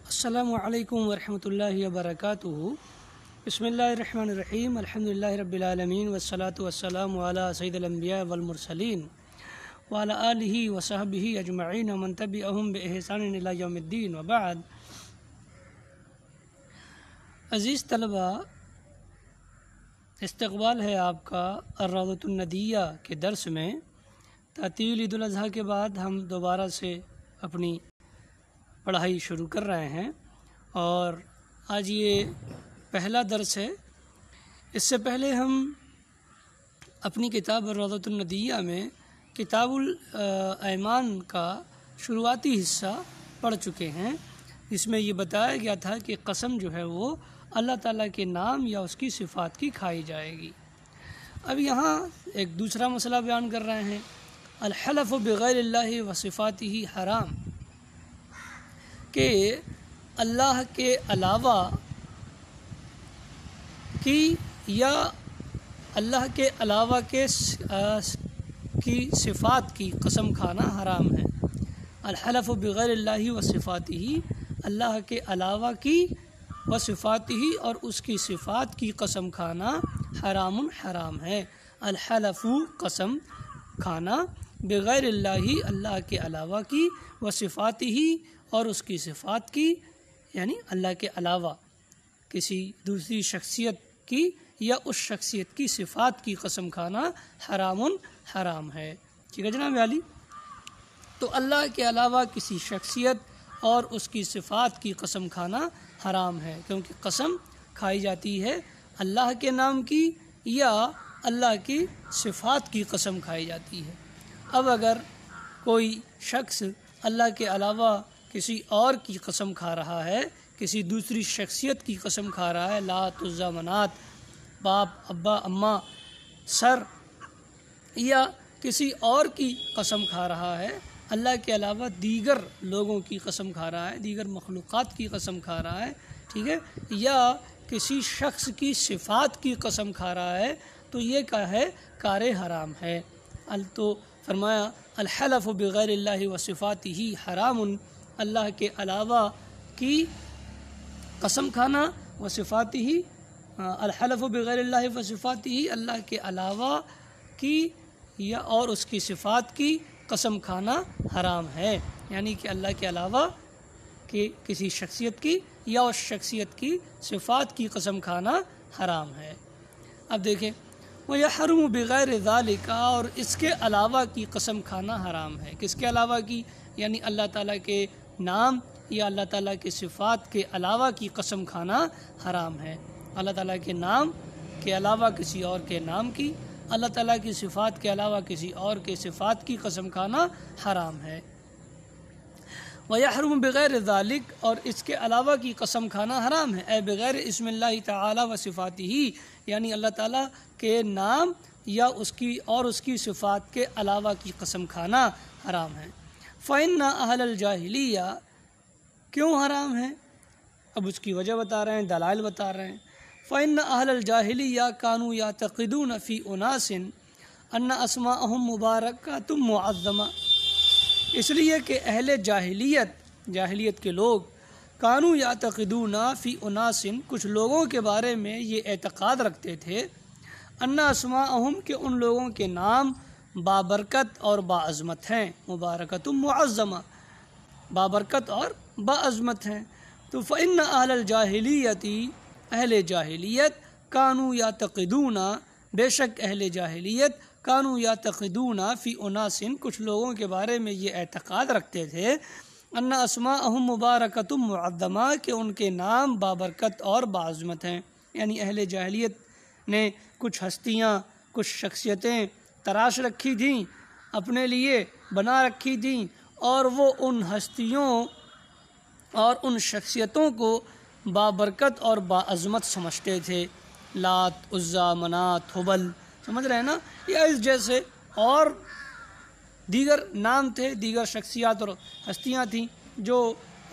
السلام علیکم ورحمۃ اللہ وبرکاتہ۔ بسم اللہ الرحمن الرحیم، الحمدللہ رب العالمین والصلاة والسلام علی سید الانبیاء والمرسلین وعلی آلہ وصحبہ اجمعین ومن تبعہم بإحسان الی یوم الدین، وبعد۔ عزیز طلبہ، استقبال ہے آپ کا الروضۃ الندیہ کے درس میں۔ تعطیل عید الاضحیٰ کے بعد ہم دوبارہ سے اپنی پڑھائی شروع کر رہے ہیں اور آج یہ پہلا درس ہے۔ اس سے پہلے ہم اپنی کتاب الروضۃ الندیہ میں کتاب الایمان کا شروعاتی حصہ پڑھ چکے ہیں، جس میں یہ بتایا گیا تھا کہ قسم جو ہے وہ اللہ تعالیٰ کے نام یا اس کی صفات کی کھائی جائے گی۔ اب یہاں ایک دوسرا مسئلہ بیان کر رہے ہیں، الحلف بغیر اللہ و صفاتہ حرام، کہ اللہ کے علاوہ کی یا اللہ کے علاوہ کی صفات کی قسم کھانا حرام ہے۔ الحلف بغیر اللہ و صفاتہ، اللہ کے علاوہ کی و صفاتہ اور اس کی صفات کی قسم کھانا حرام ہے۔ الحلف قسم کھانا بغیر اللہ، اللہ کے علاوہ کی، و صفاتہ اور اس کی صفات کی، یعنی اللہ کے علاوہ کسی دوسری شخصیت کی یا اس شخصیت کی صفات کی قسم کھانا حرام ہے۔ ٹھیک ہے جناب علی؟ تو اللہ کے علاوہ کسی شخصیت اور اس کی صفات کی قسم کھانا حرام ہے، کیونکہ قسم کھائی جاتی ہے اللہ کے نام کی یا اللہ کی صفات کی قسم کھائی جاتی ہے۔ اب اگر کوئی شخص اللہ کے علاوہ کسی اور کی قسم کھا رہا ہے، کسی دوسری شخصیت کی قسم کھا رہا ہے، لات، عزیٰ، منات، باپ، ابا، اماں، سر، یا کسی اور کی قسم کھا رہا ہے، اللہ کے علاوہ دیگر لوگوں کی قسم کھا رہا ہے، دیگر مخلوقات کی قسم کھا رہا ہے، ٹھیک ہے، یا کسی شخص کی صفات کی قسم کھا رہا ہے، تو یہ کیا ہے؟ کار حرام ہے۔ تو فرمایا الحلف بغیر اللہ و صفاتہ حرام، اللہ کے علاوہ کی قسم کھانا، و صفاتہ، الحلف بغیر اللہ و صفاتہ، اللہ کے علاوہ کی یا اور اس کی صفات کی قسم کھانا حرام ہے، یعنی کہ اللہ کے علاوہ کہ کسی شخصیت کی یا اس شخصیت کی صفات کی قسم کھانا حرام ہے۔ اب دیکھیں، وَيَحْرُمُ بِغَيْرِ ذَلِكَ، اور اس کے علاوہ کی قسم کھانا حرام ہے۔ کس کے علاوہ کی؟ یعنی اللہ تعالیٰ کے نام یا اللہ تعالیٰ کے صفات کے علاوہ کی قسم کھانا حرام ہے۔ اللہ تعالیٰ کے نام کے علاوہ کسی اور کے نام کی، اللہ تعالیٰ کی صفات کے علاوہ کسی اور کے صفات کی قسم کھانا حرام ہے۔ وَيَحْرُمُ بِغَيْرِ ذَلِكَ، اور اس کے علاوہ کی قسم کھانا حرام ہے، اے بغیر اسم اللہ تعالیٰ و صفاتہ، یعنی اللہ تعالیٰ کے نام یا اس کی صفات کے علاوہ کی قسم کھانا حرام ہے۔ فَإِنَّ أَهْلَ الْجَاهِلِيَّةِ، کیوں حرام ہے؟ اب اس کی وجہ بتا رہے ہیں، دلائل بتا رہے ہیں۔ فَإِنَّ أَهْلَ الْجَاهِلِيَّةِ كَانُوا يَعْتَقِدُونَ فِي أُنَاسٍ أَنَّ أَسْمَاءَهُمْ مُبَارَكَةٌ مُعَظَّمَةٌ، اس لیے کہ اہل جاہلیت کے لوگ کانو یعتقدون فی اناس، کچھ لوگوں کے بارے میں یہ اعتقاد رکھتے تھے، ان اسماءہم، کہ ان لوگوں کے نام بابرکت اور باعظمت ہیں، مبارکۃ معظمہ، بابرکت اور باعظمت ہیں۔ تو فإن اہل الجاہلیت، اہل جاہلیت، کانو یعتقدون، بے شک اہل جاہلیت، کانو یعتقدون فی اناس، کچھ لوگوں کے بارے میں یہ اعتقاد رکھتے تھے، ان اسماءہم مبارکۃ معظمہ، کہ ان کے نام بابرکت اور باعظمت ہیں، یعنی اہل جاہلیت نے کچھ ہستیاں، کچھ شخصیتیں تراش رکھی تھیں، اپنے لیے بنا رکھی تھیں، اور وہ ان ہستیوں اور ان شخصیتوں کو بابرکت اور باعظمت سمجھتے تھے، لات، عزیٰ، منات، حبل، سمجھ رہے ہیں نا، یا اس جیسے اور دیگر نام تھے، دیگر شخصیات اور ہستیاں تھیں جو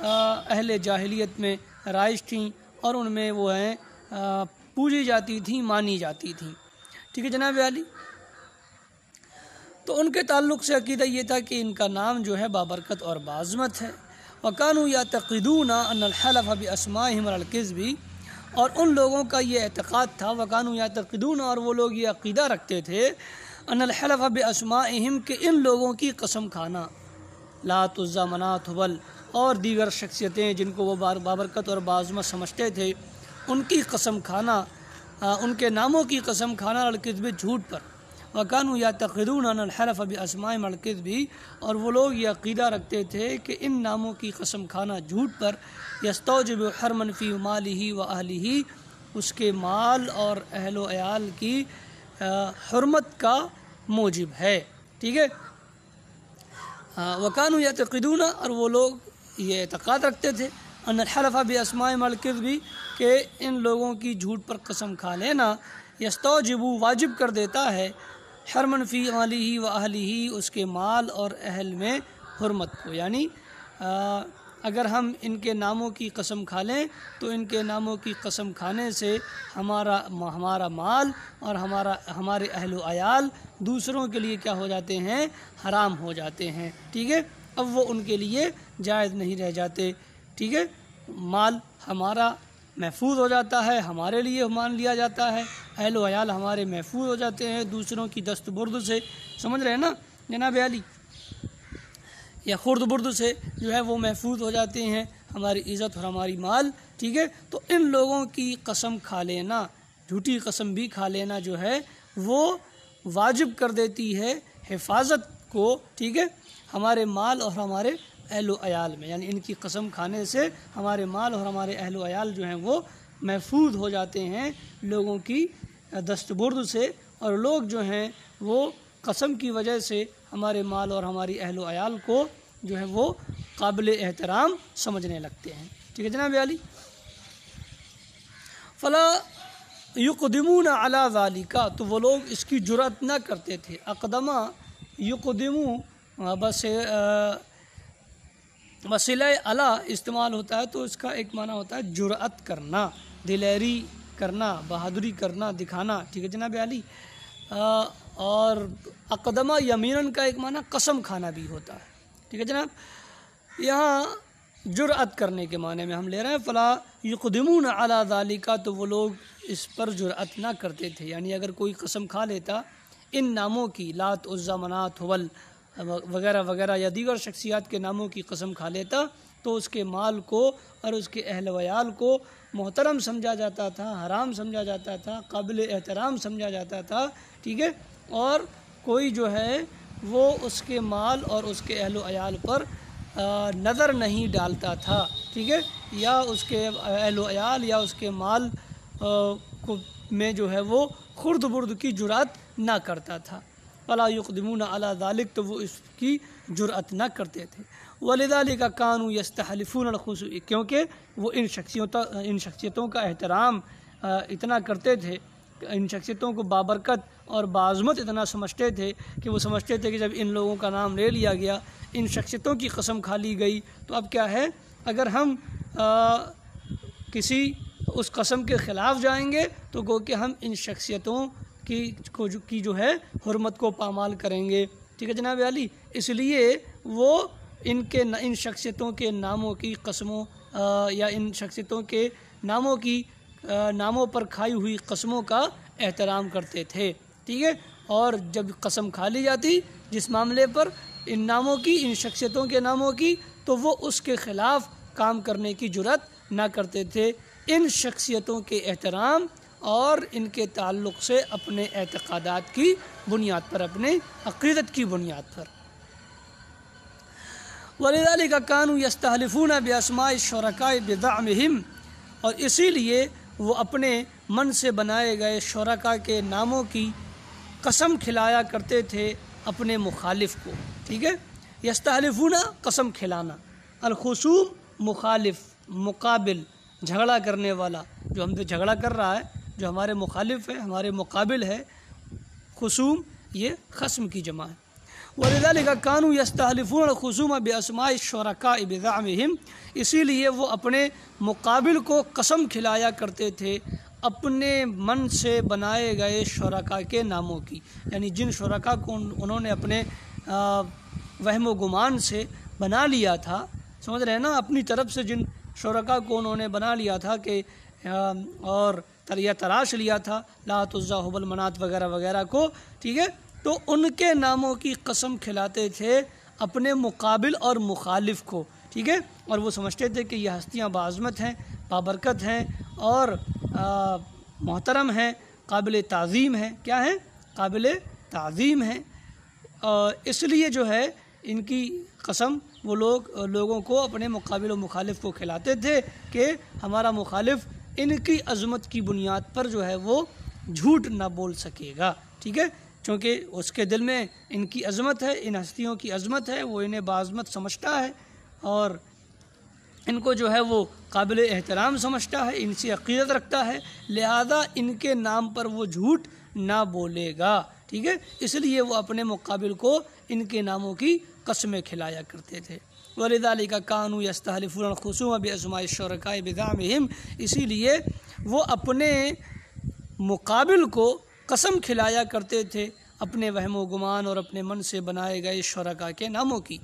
اہل جاہلیت میں رائج تھیں اور ان میں وہ ہیں پوجی جاتی تھیں، مانی جاتی تھیں۔ ٹھیک ہے جناب علی؟ تو ان کے تعلق سے عقیدہ یہ تھا کہ ان کا نام جو ہے بابرکت اور باعظمت ہے، وَكَانُوا يَعْتَقِدُونَ أَنَّ الْحَلَفَ بِأَسْمَائِهِمْ عَلَى الْكِذْبِ، اور ان لوگوں کا یہ اعتقاد تھا، وَكَانُوا يَعْتَقِدُونَ، اور وہ لوگ یہ عقیدہ رکھتے تھے، أَنَّ الْحَلَفَ بِأَسْمَائِهِمْ، کہ ان لوگوں کی قسم کھانا، لات، عزیٰ، منات، حبل اور دیگر شخصیتیں جن کو وہ بابرکت اور بعظمت سمجھتے تھے، ان کی قسم کھانا، ان کے ناموں کی قسم کھانا الکذب، جھوٹ پر۔ وَكَانُوا يَعْتَقِدُونَ أَنَّ الْحَلَفَ بِأَسْمَائِهِمْ عَلَى الْكِذْبِ، اور وہ لوگ یہ عقیدہ رکھتے تھے کہ ان ناموں کی قسم کھانا جھوٹ پر يَسْتَوْجِبُ حَرْمًا فِي مَالِهِ وَأَهْلِهِ، اس کے مال اور اہل و عیال کی حرمت کا موجب ہے، ٹھیک ہے۔ وَكَانُوا يَعْتَقِدُونَ، اور وہ لوگ یہ اعتقاد رکھتے تھے، أَنَّ الْحَلَفَ بِأَسْمَائِهِمْ عَلَى الْكِذْبِ، کہ ان لوگوں کی جھوٹ پر قسم کھا لینا يَسْتَوْجِبُ، واجب کر دیتا ہے، حرمًا فی مالہ و اہلہ، اس کے مال اور اہل میں حرمت کو، یعنی اگر ہم ان کے ناموں کی قسم کھا لیں تو ان کے ناموں کی قسم کھانے سے ہمارا مال اور ہمارے اہل و عیال دوسروں کے لیے کیا ہو جاتے ہیں؟ حرام ہو جاتے ہیں، ٹھیک ہے۔ اب وہ ان کے لیے جائز نہیں رہ جاتے، ٹھیک ہے۔ مال ہمارا محفوظ ہو جاتا ہے، ہمارے لیے مان لیا جاتا ہے، اہل و عیال ہمارے محفوظ ہو جاتے ہیں دوسروں کی دست برد سے، سمجھ رہے ہیں نا جناب علی، یا خرد برد سے جو ہے وہ محفوظ ہو جاتے ہیں ہماری عزت اور ہماری مال، ٹھیک ہے۔ تو ان لوگوں کی قسم کھا لینا، جھوٹی قسم بھی کھا لینا جو ہے وہ واجب کر دیتی ہے حفاظت کو، ٹھیک ہے، ہمارے مال اور ہمارے اہل و عیال میں، یعنی ان کی قسم کھانے سے ہمارے مال اور ہمارے اہل و عیال جو ہیں وہ محفوظ ہو جاتے ہیں لوگوں کی دست برد سے، اور لوگ جو ہیں وہ قسم کی وجہ سے ہمارے مال اور ہماری اہل و عیال کو جو ہے وہ قابل احترام سمجھنے لگتے ہیں، ٹھیک ہے جناب علی۔ فلا یقدمون علی ذالک، تو وہ لوگ اس کی جرأت نہ کرتے تھے۔ اقدمہ یقدمو بس وسیلہ علی استعمال ہوتا ہے تو اس کا ایک معنی ہوتا ہے جرأت کرنا، دلیری کرنا، بہادری کرنا، دکھانا، ٹھیک ہے جناب علی۔ اور اقدمہ یمیناً کا ایک معنی قسم کھانا بھی ہوتا ہے، ٹھیک ہے جناب۔ یہاں جرأت کرنے کے معنی میں ہم لے رہے ہیں فلا یقدمون علی ذالک، تو وہ لوگ اس پر جرأت نہ کرتے تھے، یعنی اگر کوئی قسم کھا لیتا ان ناموں کی، لات، عزیٰ، منات، حبل وغیرہ وغیرہ، یا دیگر شخصیات کے ناموں کی قسم کھا لیتا تو اس کے مال کو اور اس کے اہل و عیال کو محترم سمجھا جاتا تھا، حرام سمجھا جاتا تھا، قابل احترام سمجھا جاتا تھا، ٹھیک ہے۔ اور کوئی جو ہے وہ اس کے مال اور اس کے اہل و عیال پر نظر نہیں ڈالتا تھا، ٹھیک ہے، یا اس کے اہل و عیال یا اس کے مال میں جو ہے وہ خرد برد کی جرأت نہ کرتا تھا۔ فلا یقدمون علی ذالک، تو وہ اس کی جرأت نہ کرتے تھے۔ ولذالک کانوا یستحلفون الخصوص، کیونکہ وہ ان شخصیتوں کا احترام اتنا کرتے تھے، ان شخصیتوں کو بابرکت اور بعظمت اتنا سمجھتے تھے کہ وہ سمجھتے تھے کہ جب ان لوگوں کا نام لے لیا گیا، ان شخصیتوں کی قسم کھا لی گئی، تو اب کیا ہے، اگر ہم کسی اس قسم کے خلاف جائیں گے تو گو کہ ہم ان شخصیتوں کی جو ہے حرمت کو پامال کریں گے، ٹھیک ہے جناب علی۔ اس لیے وہ ان شخصیتوں کے ناموں کی قسموں یا ان شخصیتوں کے ناموں پر کھائی ہوئی قسموں کا احترام کرتے تھے، ٹھیک ہے۔ اور جب قسم کھا لی جاتی جس معاملے پر ان شخصیتوں کے ناموں کی، تو وہ اس کے خلاف کام کرنے کی جرأت نہ کرتے تھے، ان شخصیتوں کے احترام اور ان کے تعلق سے اپنے اعتقادات کی بنیاد پر، اپنے عقیدت کی بنیاد پر۔ وَلِذَلِكَ كَانُوا يَسْتَحْلِفُونَ بِأَسْمَاءِ الشُّرَكَاءِ بِزَعْمِهِمْ، اور اسی لیے وہ اپنے من سے بنائے گئے شرکاء کے ناموں کی قسم کھلایا کرتے تھے اپنے مخالف کو، ٹھیک ہے۔ یستحلفون قسم کھلانا، الخصوم مخالف، مقابل، جھگڑا کرنے والا، جو ہم سے جھگڑا کر رہا ہے، جو ہمارے مخالف ہے، ہمارے مقابل ہے، خصوم یہ خصم کی جمع ہے۔ وَلِذَلِكَ كَانُوا يَسْتَحْلِفُونَ الْخُصُومَ بِأَسْمَاءِ الشُّرَكَاءِ بِزَعْمِهِمْ، اسی لیے وہ اپنے مقابل کو قسم کھلایا کرتے تھے اپنے من سے بنائے گئے شرکاء کے ناموں کی، یعنی جن شرکاء کو انہوں نے اپنے وہم و گمان سے بنا لیا تھا، سمجھ رہے ہیں نا، اپنی طرف سے جن شرکا کو انہوں نے بنا لیا تھا کہ اور یا تراش لیا تھا لات عزا حبل منات وغیرہ وغیرہ کو، ٹھیک ہے، تو ان کے ناموں کی قسم کھلاتے تھے اپنے مقابل اور مخالف کو، ٹھیک ہے، اور وہ سمجھتے تھے کہ یہ ہستیاں باعظمت ہیں، بابرکت ہیں اور محترم ہیں، قابل تعظیم ہیں، کیا ہیں؟ قابل تعظیم ہیں، اس لیے جو ہے ان کی قسم وہ لوگوں کو اپنے مقابل و مخالف کو کھلاتے تھے کہ ہمارا مخالف ان کی عظمت کی بنیاد پر جو ہے وہ جھوٹ نہ بول سکے گا، ٹھیک ہے، چونکہ اس کے دل میں ان کی عظمت ہے، ان ہستیوں کی عظمت ہے، وہ انہیں باعظمت سمجھتا ہے اور ان کو جو ہے وہ قابل احترام سمجھتا ہے، ان سے عقیدت رکھتا ہے، لہذا ان کے نام پر وہ جھوٹ نہ بولے گا، ٹھیک ہے، اس لیے وہ اپنے مقابل کو ان کے ناموں کی قسمیں کھلایا کرتے تھے۔ وَلِذَلِكَ كَانُوا يَسْتَحْلِفُونَ الْخُصُومَ بِأَسْمَاءِ الشُّرَكَاءِ بِزَعْمِهِمْ، اسی لیے وہ اپنے مقابل کو قسم کھلایا کرتے تھے اپنے وہم و گمان اور اپنے من سے بنائے گئے شرکاء کے ناموں کی۔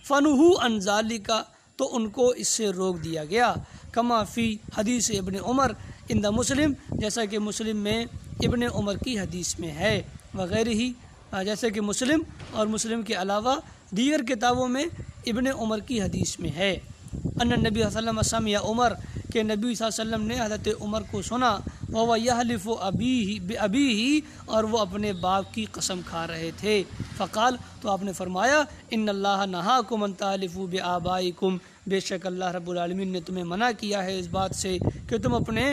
فَنُهُوا عَنْ ذَلِكَ، تو ان کو اس سے روک دیا گیا، کما فی حدیث ابن عمر عند مسلم، جیسا کہ مسلم میں ابن عمر کی حدیث میں ہے، وغیرہ ہی، جیسے کہ مسلم اور مسلم کے علاوہ دیگر کتابوں میں ابن عمر کی حدیث میں ہے، ان نبی صلی اللہ علیہ وسلم سمع عمر، کہ نبی صلی اللہ علیہ وسلم نے حضرت عمر کو سنا، وَهُوَ يَحْلِفُ بِأَبِيهِ، اور وہ اپنے باپ کی قسم کھا رہے تھے، فقال، تو آپ نے فرمایا، ان اللہ نہاکم ان تحلفوا بآبائکم، بے شک اللہ رب العالمین نے تمہیں منع کیا ہے اس بات سے کہ تم اپنے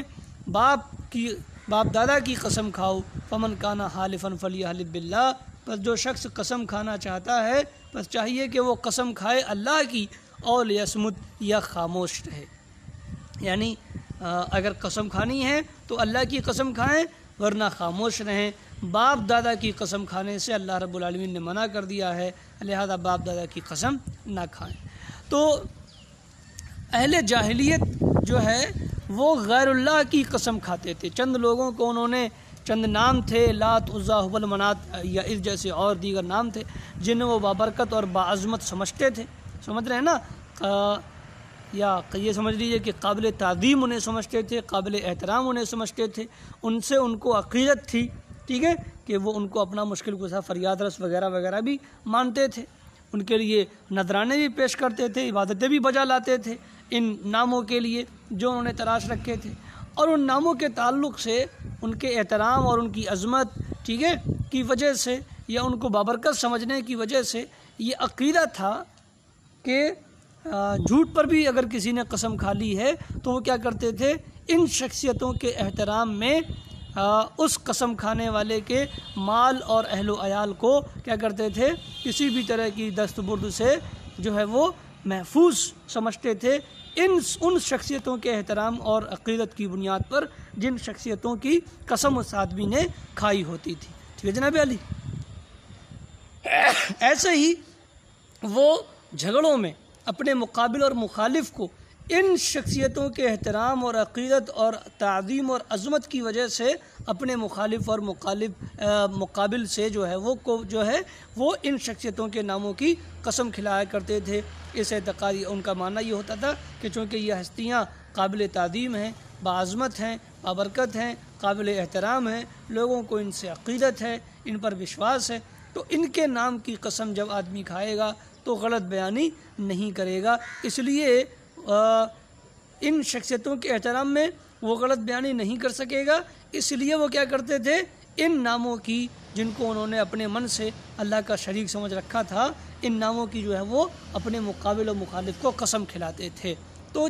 باپ دادا کی قسم کھاؤ، فمن کان حالفا فلیحلف باللہ، پس جو شخص قسم کھانا چاہتا ہے پس چاہیے کہ وہ قسم کھائے اللہ کی، اور لیصمت، یا خاموش رہے، یعنی اگر قسم کھانی ہے تو اللہ کی قسم کھائیں ورنہ خاموش رہیں، باپ دادا کی قسم کھانے سے اللہ رب العالمین نے منع کر دیا ہے، لہذا باپ دادا کی قسم نہ کھائیں۔ تو اہل جاہلیت جو ہے وہ غیر اللہ کی قسم کھاتے تھے، چند لوگوں کو انہوں نے چند نام تھے، لات عزا حبل منات یا اس جیسے اور دیگر نام تھے جنہیں وہ بابرکت اور باعظمت سمجھتے تھے، سمجھ رہے ہیں نا، یا یہ سمجھ لیجیے کہ قابل تعظیم انہیں سمجھتے تھے، قابل احترام انہیں سمجھتے تھے، ان سے ان کو عقیدت تھی، ٹھیک ہے، کہ وہ ان کو اپنا مشکل کشا فریاد رس وغیرہ وغیرہ بھی مانتے تھے، ان کے لیے نذرانے بھی پیش کرتے تھے، عبادتیں بھی بجا لاتے تھے ان ناموں کے لیے جو انہوں نے تراش رکھے تھے، اور ان ناموں کے تعلق سے ان کے احترام اور ان کی عظمت، ٹھیک ہے، کی وجہ سے یا ان کو بابرکت سمجھنے کی وجہ سے یہ عقیدہ تھا کہ جھوٹ پر بھی اگر کسی نے قسم کھا لی ہے تو وہ کیا کرتے تھے، ان شخصیتوں کے احترام میں اس قسم کھانے والے کے مال اور اہل و عیال کو کیا کرتے تھے، کسی بھی طرح کی دست برد سے جو ہے وہ محفوظ سمجھتے تھے، ان شخصیتوں کے احترام اور عقیدت کی بنیاد پر جن شخصیتوں کی قسم اس آدمی نے کھائی ہوتی تھی، ٹھیک ہے جناب علی۔ ایسے ہی وہ جھگڑوں میں اپنے مقابل اور مخالف کو ان شخصیتوں کے احترام اور عقیدت اور تعظیم اور عظمت کی وجہ سے اپنے مخالف اور مقابل سے جو ہے وہ ان شخصیتوں کے ناموں کی قسم کھلایا کرتے تھے۔ اس اعتقادی ان کا معنی یہ ہوتا تھا کہ چونکہ یہ ہستیاں قابل تعظیم ہیں، باعظمت ہیں، بابرکت ہیں، قابل احترام ہیں، لوگوں کو ان سے عقیدت ہے، ان پر وشواس ہے، تو ان کے نام کی قسم جب آدمی کھائے گا تو غلط بیانی نہیں کرے گا، اس لیے ان شخصیتوں کے احترام میں وہ غلط بیانی نہیں کر سکے گا، اس لیے وہ کیا کرتے تھے، ان ناموں کی جن کو انہوں نے اپنے من سے اللہ کا شریک سمجھ رکھا تھا، ان ناموں کی جو ہے وہ اپنے مقابل و مخالف کو قسم کھلاتے تھے۔ تو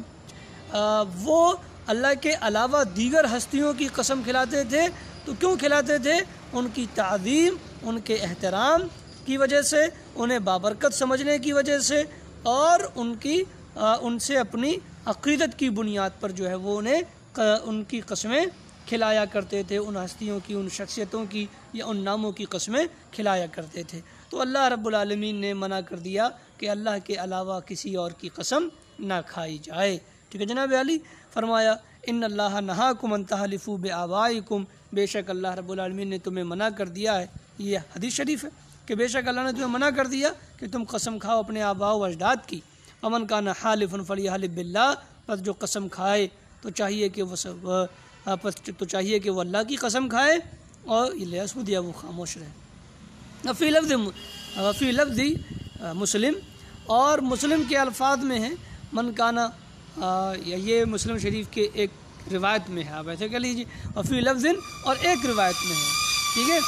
وہ اللہ کے علاوہ دیگر ہستیوں کی قسم کھلاتے تھے، تو کیوں کھلاتے تھے؟ ان کی تعظیم، ان کے احترام کی وجہ سے، انہیں بابرکت سمجھنے کی وجہ سے، اور ان سے اپنی عقیدت کی بنیاد پر جو ہے وہ ان کی قسمیں کھلایا کرتے تھے، ان ہستیوں کی، ان شخصیتوں کی یا ان ناموں کی قسمیں کھلایا کرتے تھے۔ تو اللہ رب العالمین نے منع کر دیا کہ اللہ کے علاوہ کسی اور کی قسم نہ کھائی جائے، ٹھیک ہے جناب علی۔ فرمایا ان اللہ نہاکم ان تحلفوا بآبائکم، بے شک اللہ رب العالمین نے تمہیں منع کر دیا ہے، یہ حدیث شریف ہے کہ بے شک اللہ نے تمہیں منع کر دیا کہ تم قسم کھاؤ اپنے آباء و اجداد کی، ومن کان حالفا فلیحلف باللہ، پس جو قسم کھائے تو چاہیے کہ وہ اللہ کی قسم کھائے اور لیصمت، یا وہ خاموش رہے۔ فی لفظ مسلم، اور مسلم کے الفاظ میں ہے من کانا، یہ مسلم شریف کے ایک روایت میں ہے، آپ ایسے کہہ لیجیے، اور فی لفظ، اور ایک روایت میں ہے، ٹھیک ہے،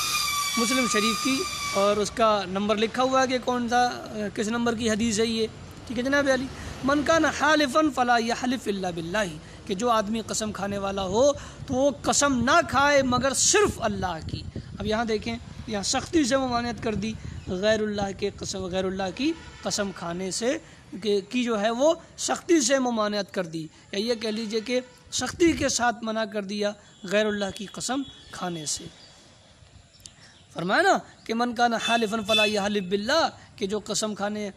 مسلم شریف کی، اور اس کا نمبر لکھا ہوا ہے کہ کون سا، کس نمبر کی حدیث ہے یہ، ٹھیک ہے جناب علی۔ من کان حالفا فلا یحلف الا باللہ، کہ جو آدمی قسم کھانے والا ہو تو وہ قسم نہ کھائے مگر صرف اللہ کی۔ اب یہاں دیکھیں، یہاں سختی سے ممانعت کر دی غیر اللہ کی قسم کھانے سے، کی جو ہے وہ سختی سے ممانعت کر دی، یا یہ کہہ لیجئے کہ سختی کے ساتھ منع کر دیا غیر اللہ کی قسم کھانے سے۔ فرمایا نا کہ من کان حالفا فلا یحلف باللہ، کہ جو قسم کھانے،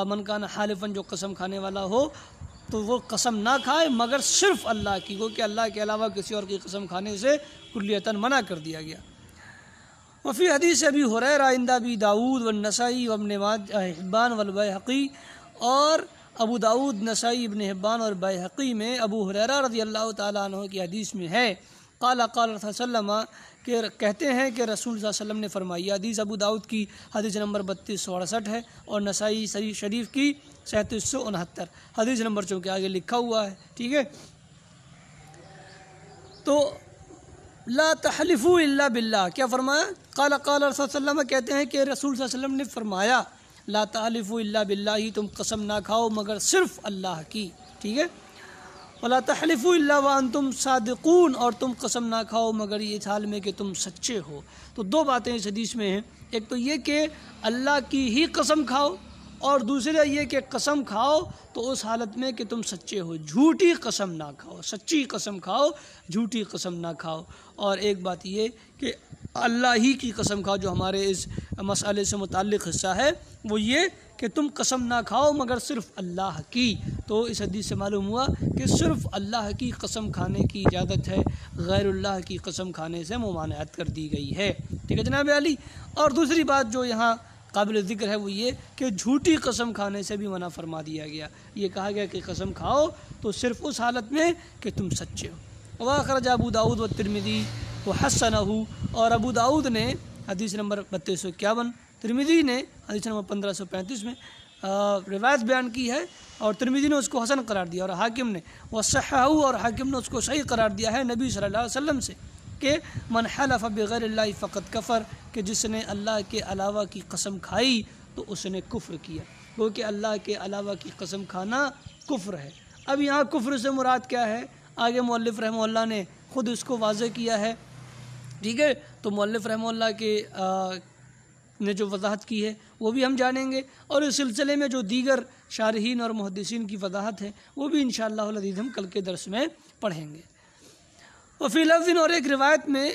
من کان حالفا، جو قسم کھانے والا ہو تو وہ قسم نہ کھائے مگر صرف اللہ کی، کہ اللہ کے علاوہ کسی اور کی قسم کھانے سے کلیتاً منع کر دیا گیا۔ وفی حدیث ابی ہریرہ عند ابی داؤد والنسائی وابن حبان والبیہقی، اور ابو داؤد، نسائی، ابن حبان اور بیہقی میں ابو ہریرہ رضی اللہ تعالیٰ عنہ کی حدیث میں ہے، قال رسول اللہ صلی اللہ علیہ وسلم، کہ کہتے ہیں کہ رسول صلی اللہ علیہ وسلم نے فرمایا۔ حدیث ابو داؤد کی حدیث نمبر 3268 ہے، اور نسائی شریف کی 3769، حدیث نمبر چونکہ آگے لکھا ہوا ہے، ٹھیک ہے۔ تو لا تحلفوا الا باللہ، کیا فرمایا؟ قال رسول اللہ صلی اللہ علیہ وسلم، کہتے ہیں کہ رسول صلی اللہ علیہ وسلم نے فرمایا لا تحلفوا الا باللہ، تم قسم نہ کھاؤ مگر صرف اللہ کی، ٹھیک ہے۔ ولا تحلفوا الا وانتم صادقون، اور تم قسم نہ کھاؤ مگر اس حال میں کہ تم سچے ہو۔ تو دو باتیں اس حدیث میں ہیں، ایک تو یہ کہ اللہ کی ہی قسم کھاؤ، اور دوسرا یہ کہ قسم کھاؤ تو اس حالت میں کہ تم سچے ہو، جھوٹی قسم نہ کھاؤ، سچی قسم کھاؤ، جھوٹی قسم نہ کھاؤ۔ اور ایک بات یہ کہ اللہ ہی کی قسم کھاؤ، جو ہمارے اس مسئلے سے متعلق حصہ ہے، وہ یہ کہ تم قسم نہ کھاؤ مگر صرف اللہ کی۔ تو اس حدیث سے معلوم ہوا کہ صرف اللہ کی قسم کھانے کی اجازت ہے، غیر اللہ کی قسم کھانے سے ممانعت کر دی گئی ہے، ٹھیک ہے جناب علی۔ اور دوسری بات جو یہاں قابل ذکر ہے وہ یہ کہ جھوٹی قسم کھانے سے بھی منع فرما دیا گیا، یہ کہا گیا کہ قسم کھاؤ تو صرف اس حالت میں کہ تم سچے ہو۔ وأخرج ابو داؤد والترمذی وحسنہ، اور ابو داؤد نے حدیث نمبر 3251، ترمذی نے حدیث نمبر 1535 میں روایت بیان کی ہے، اور ترمذی نے اس کو حسن قرار دیا، اور حاکم نے وصححہ، اور حاکم نے اس کو صحیح قرار دیا ہے نبی صلی اللہ علیہ وسلم سے، کہ من حلف بغیر اللہ فقط کفر، کہ جس نے اللہ کے علاوہ کی قسم کھائی تو اس نے کفر کیا، کیونکہ اللہ کے علاوہ کی قسم کھانا کفر ہے۔ اب یہاں کفر سے مراد کیا ہے، آگے مؤلف رحمہ اللہ نے خود اس کو واضح کیا ہے، ٹھیک ہے۔ تو مؤلف رحمہ اللہ کے نے جو وضاحت کی ہے وہ بھی ہم جانیں گے، اور اس سلسلے میں جو دیگر شارحین اور محدثین کی وضاحت ہے وہ بھی انشاءاللہ العزیز ہم کل کے درس میں پڑھیں گے۔ وفی لفظ، اور ایک روایت میں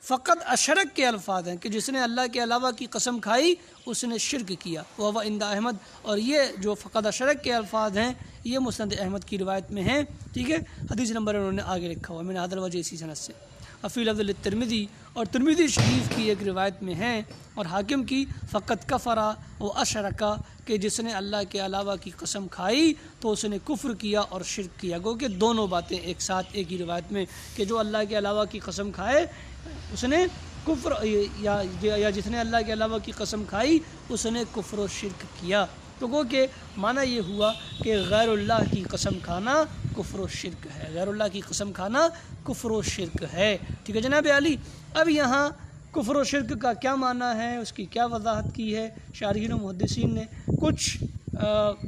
فقط اشرک کے الفاظ ہیں، کہ جس نے اللہ کے علاوہ کی قسم کھائی اس نے شرک کیا، وہ عند احمد، اور یہ جو فقط اشرک کے الفاظ ہیں یہ مسند احمد کی روایت میں ہیں، ٹھیک ہے۔ حدیث نمبر انہوں نے آگے لکھا ہوا من هذا الوجه، اسی سند سے۔ وفی لفظ للترمذی، اور ترمذی شریف کی ایک روایت میں ہیں، اور حاکم کی فقط کفرا و اشرکا، کہ جس نے اللہ کے علاوہ کی قسم کھائی تو اس نے کفر کیا اور شرک کیا، گو کہ دونوں باتیں ایک ساتھ ایک ہی روایت میں، کہ جو اللہ کے علاوہ کی قسم کھائے اس نے کفر، یا جس نے اللہ کے علاوہ کی قسم کھائی اس نے کفر و شرک کیا۔ تو گو کہ معنی یہ ہوا کہ غیر اللہ کی قسم کھانا کفر و شرک ہے، غیر اللہ کی قسم کھانا کفر و شرک ہے، ٹھیک ہے جناب علی۔ اب یہاں کفر و شرک کا کیا معنی ہے، اس کی کیا وضاحت کی ہے شارحین و محدثین نے، کچھ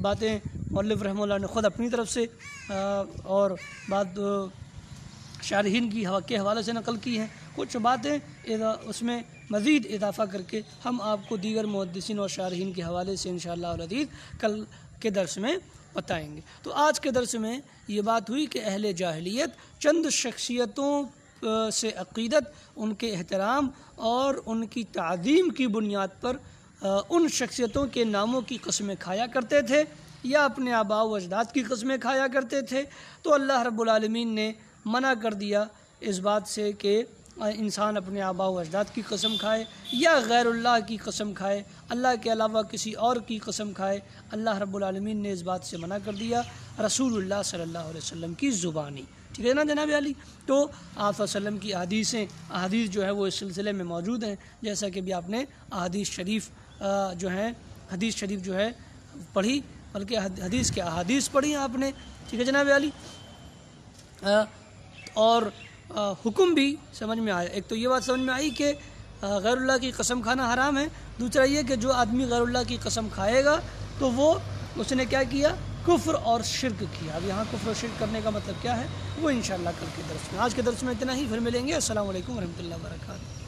باتیں مؤلف رحمہ اللہ نے خود اپنی طرف سے اور بعد شارحین کے حوالے سے نقل کی ہیں، کچھ باتیں اس میں مزید اضافہ کر کے ہم آپ کو دیگر محدثین اور شارحین کے حوالے سے انشاءاللہ العزیز کل کے درس میں بتائیں گے۔ تو آج کے درس میں یہ بات ہوئی کہ اہل جاہلیت چند شخصیتوں سے عقیدت، ان کے احترام اور ان کی تعظیم کی بنیاد پر ان شخصیتوں کے ناموں کی قسمیں کھایا کرتے تھے، یا اپنے آباء و اجداد کی قسمیں کھایا کرتے تھے۔ تو اللہ رب العالمین نے منع کر دیا اس بات سے کہ انسان اپنے آباء و اجداد کی قسم کھائے یا غیر اللہ کی قسم کھائے، اللہ کے علاوہ کسی اور کی قسم کھائے، اللہ رب العالمین نے اس بات سے منع کر دیا رسول اللہ صلی اللہ علیہ وسلم کی زبانی، ٹھیک ہے نا جناب علی؟ تو آپ صلی اللہ علیہ وسلم کی احادیث جو ہے وہ اس سلسلے میں موجود ہیں، جیسا کہ بھی آپ نے حدیث شریف جو ہے پڑھی، بلکہ حدیث کے احادیث پڑھی ہیں آپ نے، ٹھیک ہے جناب علی؟ اور حکم بھی سمجھ میں آیا، ایک تو یہ بات سمجھ میں آئی کہ غیر اللہ کی قسم کھانا حرام ہے، دوسرا یہ کہ جو آدمی غیر اللہ کی قسم کھائے گا تو وہ اس نے کیا کیا؟ کفر اور شرک کیا۔ اب یہاں کفر اور شرک کرنے کا مطلب کیا ہے وہ انشاءاللہ کل کے درس میں، آج کے درس میں اتنا ہی، پھر ملیں گے۔ السلام علیکم ورحمۃ اللہ وبرکاتہ۔